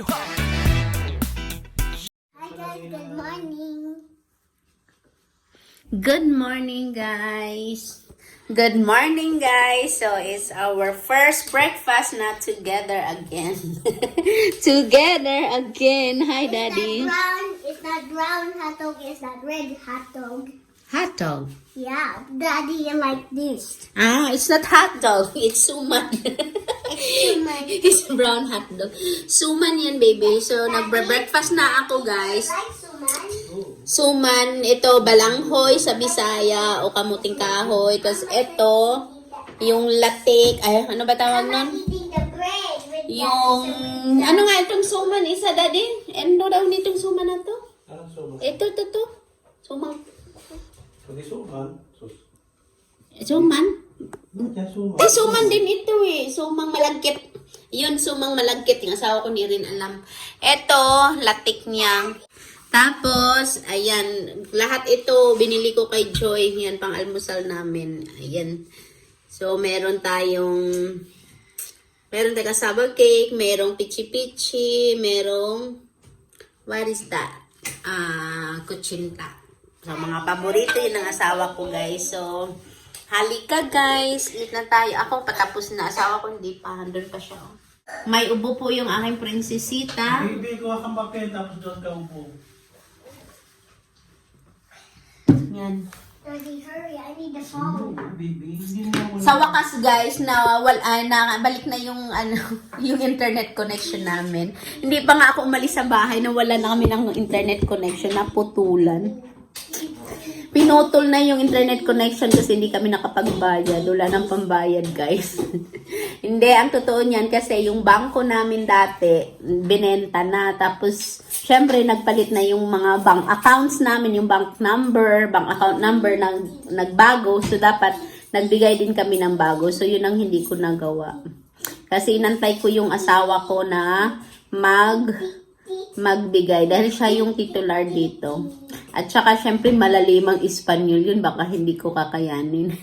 guys, good morning. Good morning, guys. Good morning, guys. So, it's our first breakfast na together again. Together again. Hi, Daddy. It's not brown hot dog, it's not red hot dog. Hot dog. Yeah, Daddy, like this. Ah, it's not hot dog. It's suman. It's human. It's brown hot dog. Suman yan, baby. So, nagbre-breakfast na ako, guys. Like suman? Suman, ito, balanghoy sa Bisaya o kamuting kahoy. Tapos ito, yung latik. Ay, ano ba tawag I'm not nun? eating the bread with Yung, ano nga itong suman, isa, Daddy? Ano daw nitong suman na to? Anong suman? Ito. Sumang. Pwede suman. Suman? Kaya suman. Eh, suman din ito eh. Sumang malagkit. Yun, sumang malagkit. Yung asawa ko hindi rin alam. Ito, latik niya. Tapos, ayan. Lahat ito, binili ko kay Joy. Yan, pang almusal namin. Ayan. So, meron tayong cassava cake, merong pichi-pichi, merong, what is that? Kutsinta. So, mga paborito yun ng asawa ko, guys. So, halika, guys. Eat na tayo. Ako, patapos na. Asawa ko, hindi pa. Handun pa siya. Oh. May ubo po yung aking prinsesita. Baby, kuha kang papel tapos doon ka upo. Yan. Daddy, hurry, I need the phone. Baby, hindi mo Sa wakas, guys, balik na yung yung internet connection namin. Hindi pa nga ako umalis sa bahay na wala na kami ng internet connection, naputulan. Pinutol na yung internet connection kasi hindi kami nakapagbayad. Wala nang pambayad, guys. Hindi, ang totoo niyan kasi yung bangko namin dati, binenta na. Tapos, syempre, nagpalit na yung mga bank accounts namin, yung bank account number nagbago. So, dapat nagbigay din kami ng bago. So, yun ang hindi ko nagawa. Kasi inantay ko yung asawa ko na magbigay dahil siya yung titular dito. At saka syempre malalimang Espanyol yun, baka hindi ko kakayanin.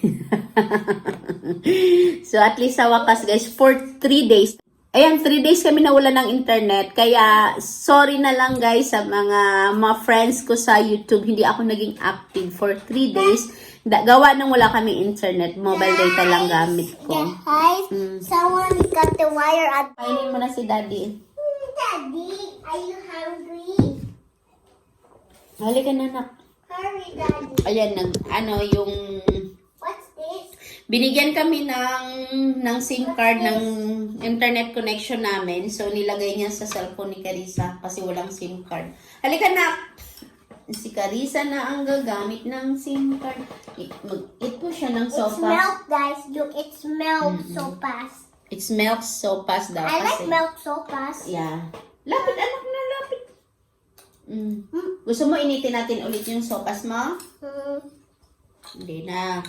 So at least sa wakas, guys, for 3 days. Ayan, 3 days kami nawala ng internet. Kaya sorry na lang, guys, sa mga friends ko sa YouTube. Hindi ako naging active for 3 days. Gawa nang wala kami internet. Mobile data lang gamit ko. Guys, someone got the wire at... Kainin mo na si Daddy. Daddy, are you hungry? Halika na, nak. Hurry, Daddy. Ayan, yung... What's this? Binigyan kami ng SIM card ng internet connection namin. So, nilagay niya sa cellphone ni Carissa kasi walang SIM card. Halika na! Si Carissa na ang gagamit ng SIM card. Mag-eat po siya ng It's sopas. milk, guys. Look, it's milk so fast. It smells sopas daw. I like kasi. milk so fast. Yeah. Lapit, anak na, lapit. Gusto mo initin natin ulit yung sopas mo? Hindi na.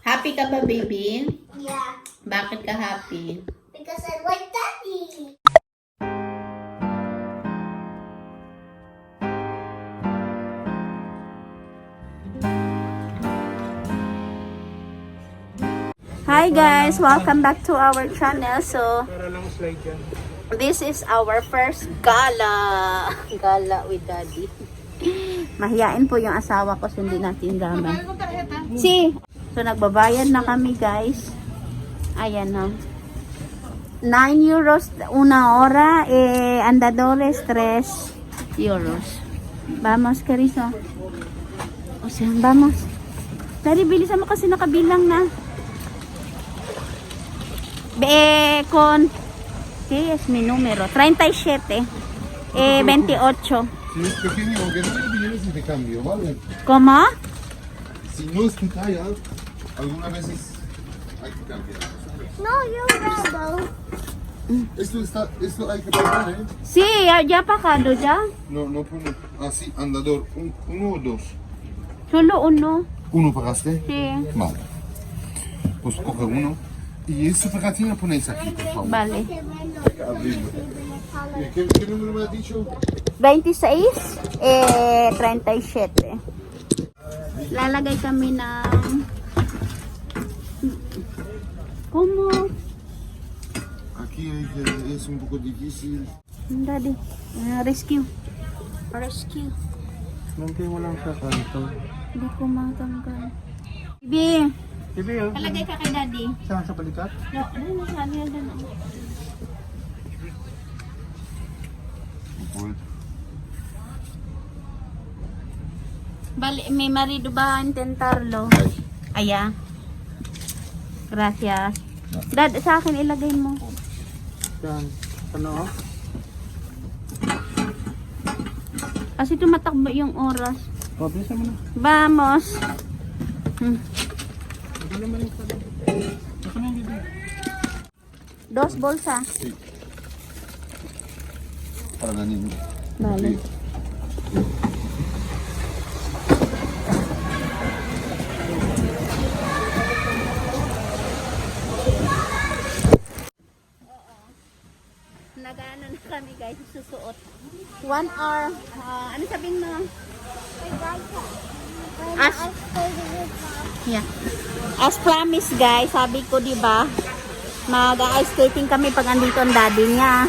Happy ka ba, baby? Yeah, Bakit ka happy? because I like Daddy. Hi guys! Welcome back to our channel. So, Para lang slide yan. this is our first gala. Gala with Daddy. Mahiyain po yung asawa ko, so hindi natin drama. So, nagbabayad na kami, guys. Ayan, no. 9 euros una hora, andadores 3 euros. Vamos, Carissa. O sea, vamos. Daddy, bilisan mo kasi nakabilang na. Con... ¿Qué es mi número? 37. 28. Si es pequeño o grande, vienes y te cambio, ¿vale? ¿Cómo? Si no es tu talla, algunas veces hay que cambiar. No, you're rebel. Esto hay que pagar, ¿eh? Sí, ya pagado ya. No pone así, andador. Uno o dos. Solo uno. ¿Uno pagaste? Sí. Vale. Pues coge uno. Y esta pegatina ponéis aquí, por favor. Vale. Abrirlo. ¿Qué número me has dicho? 26, 37. Lalagay kami ng como Aquí es un poco difícil. daddy, rescue. Rescue. Nantay mo lang sa kanto. Hindi ko matanggal. Bibi, Sige yun. talagay ka kay daddy. Saan sa balikat? No, ano sa ano yan doon? Pues, Bali, may marido ba intentarlo? Aya. Gracias. Dad, sa akin ilagay mo. Saan? Ano? Kasi tumatakbo yung oras. Oh, bilisan mo na. Vamos. Ito naman yung pala. Ito na yung bibig. Dos bolsa. sí. Para la niña. Vale. Nagano na kami guys, susuot. 1 hour. Ano sabihin mo? As, yeah. As promised guys, sabi ko 'di ba, mag-ice skating kami pag andito ang daddy niya.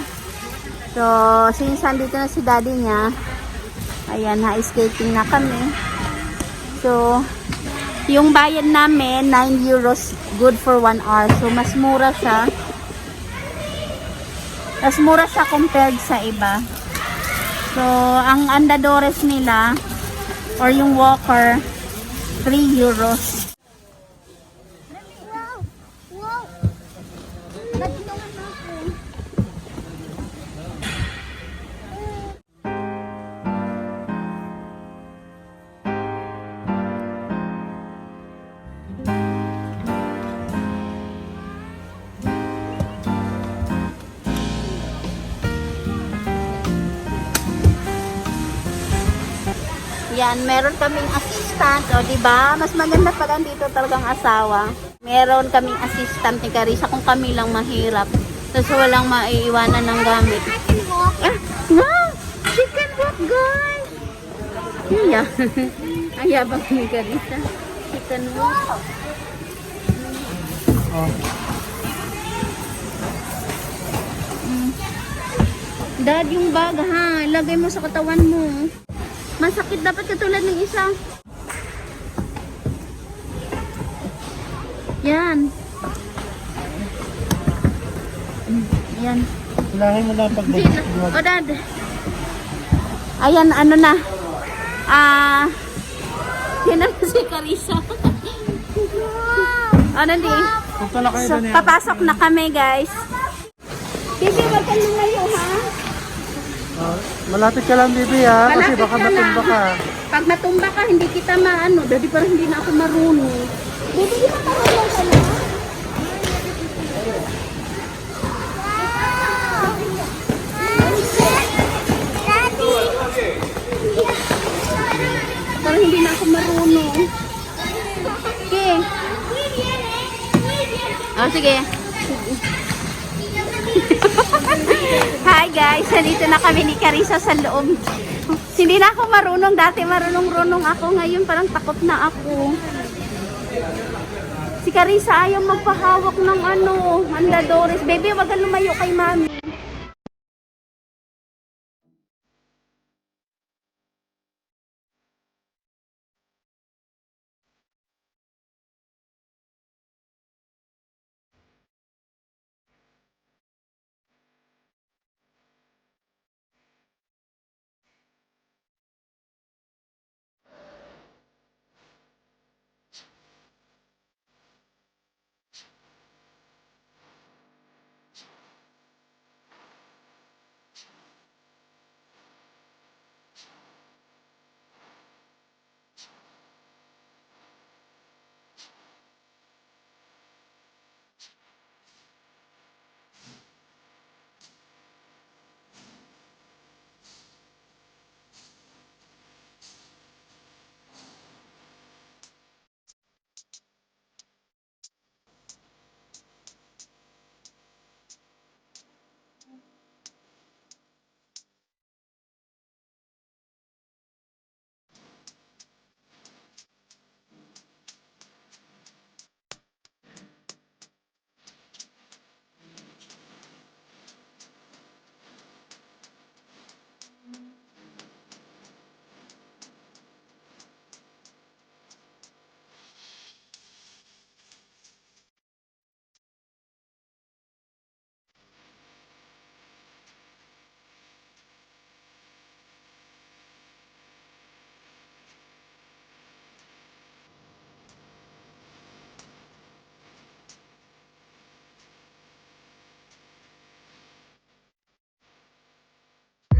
So, since andito na si daddy niya, ayan, ice skating na kami. So, yung bayad namin 9 euros, good for 1 hour. So, mas mura siya. Mas mura siya compared sa iba. So, ang andadores nila or yung walker 3 euros. Wow! Wow! Nagtulungan mo ako. Yan, meron kaming assistant, o di ba? Mas maganda pag andito talagang asawa. Meron kaming assistant ni Carissa kung kami lang mahirap. Tapos walang maiiwanan ng gamit. I can walk. Ah, wow! She can walk, guys! Iya. Ayabang ni Carissa. She can walk. Oh. Dad, yung bag ha, ilagay mo sa katawan mo. Masakit dapat katulad ng isa. Yan. Yan. Kailangan mo lang pag O dad. Ayan, ano na. Yan na si Carissa. Ano di? Punta na kayo So, doon yan. papasok na kami guys. Bibi, wag ka lumayo ha. Malapit ka lang, Bibi, ha? Kasi Malapit baka ka lang. matumba ka. Pag natumba ka, hindi kita maano. Dadi parang hindi na ako marunong. Bibi, di ba marunong ka na? Parang hindi na ako marunong. Okay. Sige. Hi guys, nandito na kami ni Carissa sa loob. Hindi na ako marunong. Dati marunong-runong ako. Ngayon parang takot na ako. Si Carissa ayaw magpahawak ng andadores. Baby, wag kang lumayo kay mami.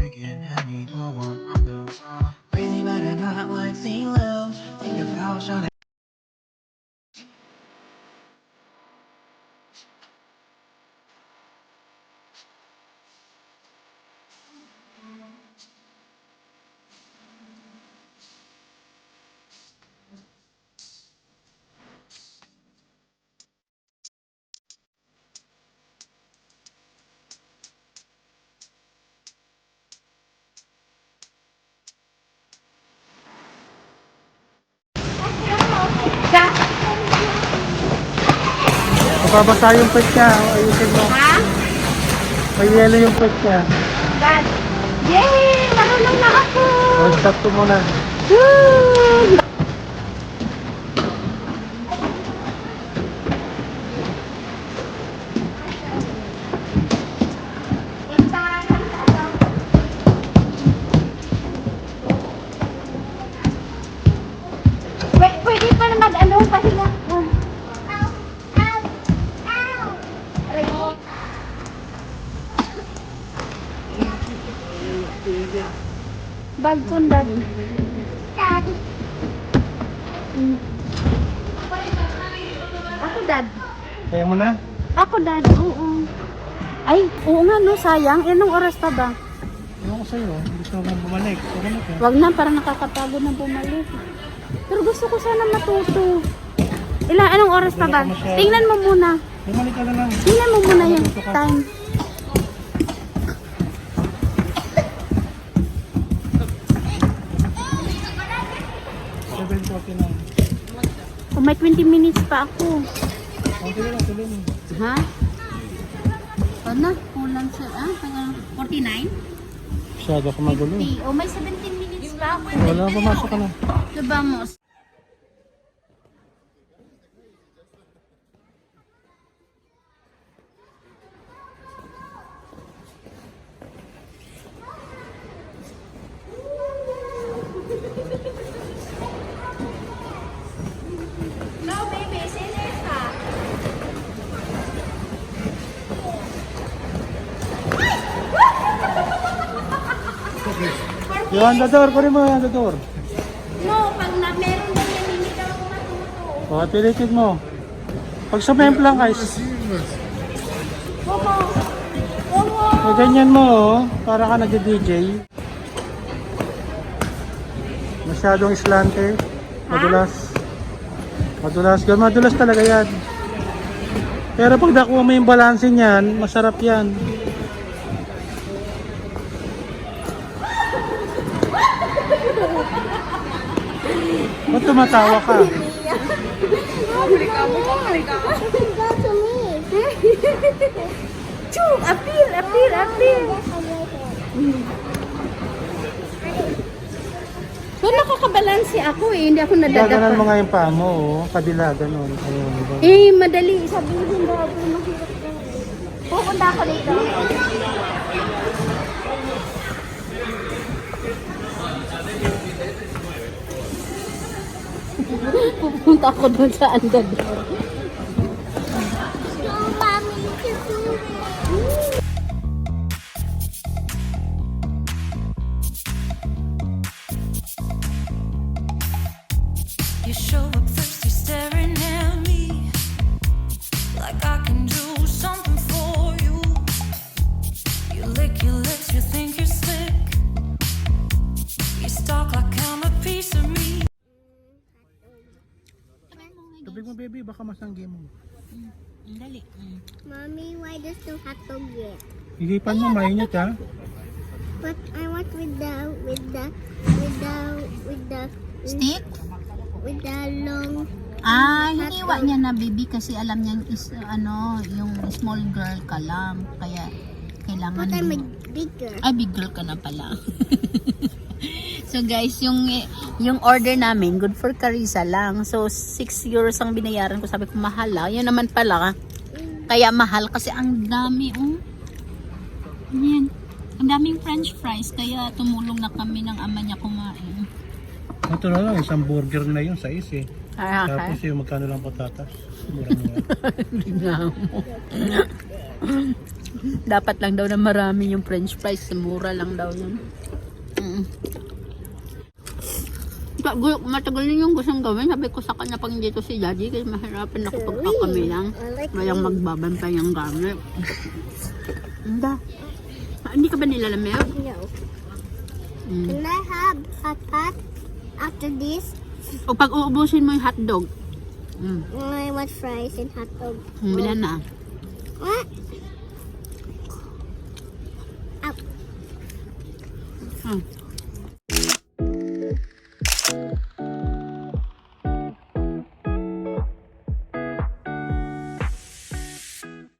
again, I need more one on the wall. Really better not like the love. Think of how shall I Mababasa yung pet niya. Ayusin mo. Ha? May yelo yung pet niya. Dad. Yay! Marunong na ako! Stop to muna. Woo! Pwede pa na mag-ano, pahinga. Ow! Ow! Ow! Bag ko, Dad. Dad. Ako, Dad. Kaya mo na? Ako, Dad. Oo. Ay, oo nga, no. Sayang. Anong oras pa ba? Ewan ko sa'yo. Gusto mo bumalik. Bumalik eh. Wag na, para nakakapagod na bumalik. Pero gusto ko sana matuto. Anong oras pa ba? Tingnan mo muna. Bumalik ka na lang. Tingnan mo muna yung time. Oh, may 20 minutes pa ako. Okay na lang. Tuloy mo. Ha? Ano? Kulang siya. 49? Masyado ka magulo. Oh, may 17 minutes pa ako. Wala, pumasok ka na. So, vamos. Yung andador. Kunin mo yung andador. No, pag na meron na yan, hindi ka ako matuto. O, pilitin mo. Pag sumemplang guys. Momo! Momo! O, ganyan mo oh. Para ka nag-DJ. Masyadong islante. Madulas. Madulas. Madulas talaga yan. Pero pag nakuha mo yung balanse niyan, masarap yan. Ba't tumatawa ka? Choo! Appeal! Appeal! Appeal! So, nakakabalansi ako eh. Hindi ako Gaganan mo nadadapa. nga yung paa mo, oh. Kabila, ganun. Ayun, diba? Eh, madali. Sabihin daw ako mahirap daw. Pupunta ako dito. Pupunta ako doon sa andador. So, mommy, you can do it. You show up thirsty, staring at me like I can do something for you. You lick your lips, you think you're slick. You stalk like I'm a piece of me. Tubig mo, baby. Baka masanggi mo. Dali. Mommy, why does the hot dog get? Higipan mo, mainit ha. But I want with the Stick? with the long. Hiniwa niya na baby kasi alam niya is yung small girl ka lang. Kaya kailangan But I'm a big girl. Ay, big girl ka na pala. So guys, yung order namin, good for Carissa lang. So 6 euros ang binayaran ko. Sabi ko, mahal ah. Yun naman pala. Kaya mahal kasi ang dami. Yan. Ang daming french fries. Kaya tumulong na kami ng ama niya kumain. Ito na lang, isang burger na yun sa is eh. Ah, Tapos yung magkano lang patatas. Mura-mura. Hindi nga mo. Dapat lang daw na marami yung french fries. Mura lang daw yun. Matagal din yung gustong gawin. Sabi ko sa kanya pag dito si Daddy kasi mahirapan ako pagka kami lang. Walang magbabantay ang gamit. Hindi ka ba nilalamig? No. Can I have hot after this? O pag uubusin mo yung hotdog. I want fries and hot dog. Bila na. What? Ow.